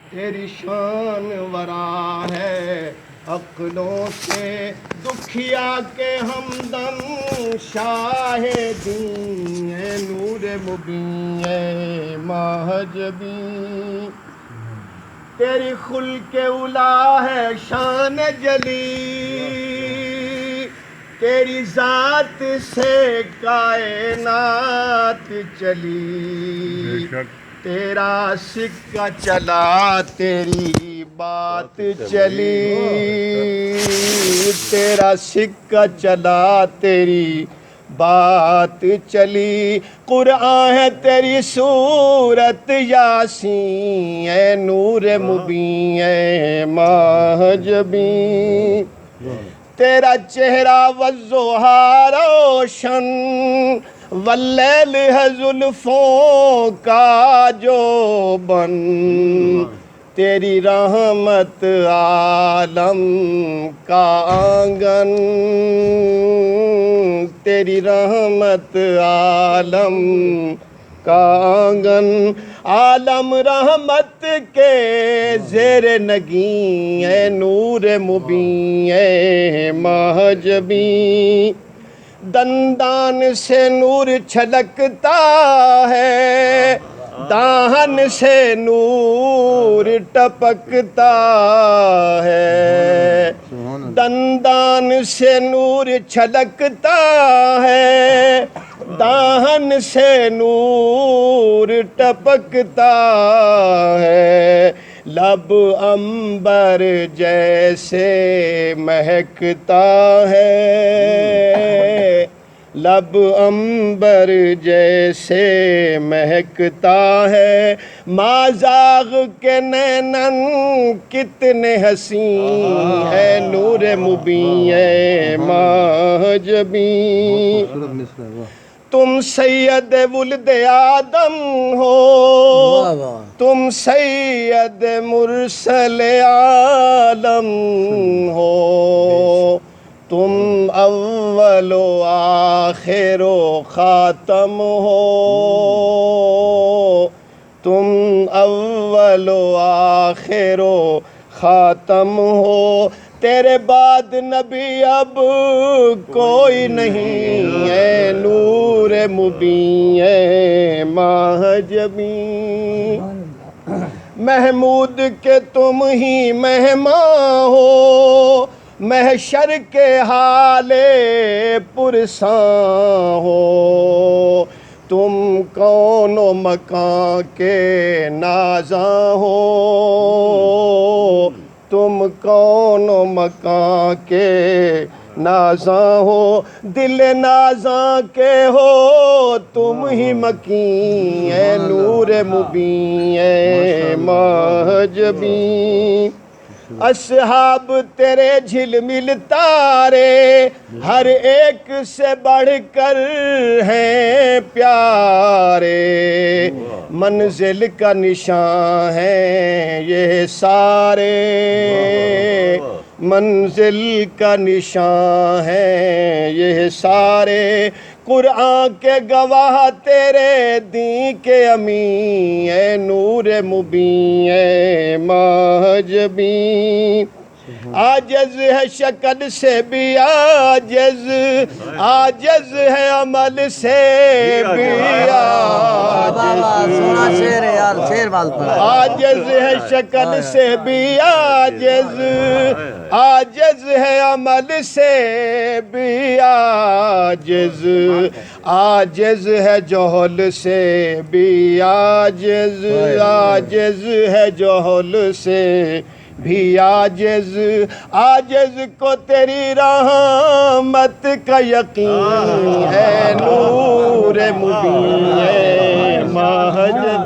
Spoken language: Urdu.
تیری شان ورا ہے عقلوں سے دکھیا کے ہمدم شاہدین اے نور مبین اے مہجبین تیری خلق اولا ہے شان جلی تیری ذات سے کائنات چلی تیرا سکہ چلا تیری بات چلی تیرا سکہ چلا تیری بات چلی قرآن ہے تیری صورت یاسین اے نور مبین اے مہجبین تیرا چہرہ والضحیٰ روشن واللیل ہے زلفوں کا جو بن تیری رحمت عالم کا آنگن تیری رحمت عالم کا آنگن عالم رحمت کے زیر نگین اے نور مبین اے مہجبین دندان سے نور چھلکتا ہے دہن سے نور ٹپکتا ہے دندان سے نور چھلکتا ہے دہن سے نور ٹپکتا ہے لب عنبر جیسے مہکتا ہے لب عنبر جیسے مہکتا ہے مازاغ کے نینن کتنے حسین ہے نور مبین ہے مہجبین تم سید ولد آدم ہو تم سید مرسل عالم ہو تم اول و آخر و خاتم ہو تم اول و آخر و خاتم ہو تیرے بعد نبی اب کوئی نہیں اے نور مبین اے مہجبین محمود کے تم ہی مہمان ہو محشر کے حال پرساں ہو تم کون و مکان کے نازاں ہو تم کون و مکان کے نازاں ہو دل نازاں کے ہو تم ہی مکین اے نور مبین اے مہجبین اصحاب تیرے جھلمل تارے ہر ایک سے بڑھ کر ہیں پیارے منزل کا نشان ہیں یہ سارے منزل کا نشان ہیں یہ سارے قرآن کے گواہ تیرے دین کے امین اے نور مبین اے مہجبین عاجز ہے شکل سے بھی عاجز عاجز ہے عمل سے بھی عاجز ہے شکل سے بھی عاجز عاجز ہے عمل سے بھی عاجز عاجز ہے جہل سے بھی عاجز عاجز ہے جہل سے بھی عاجز عاجز کو تیری رحمت کا یقین ہے نور مبین ہے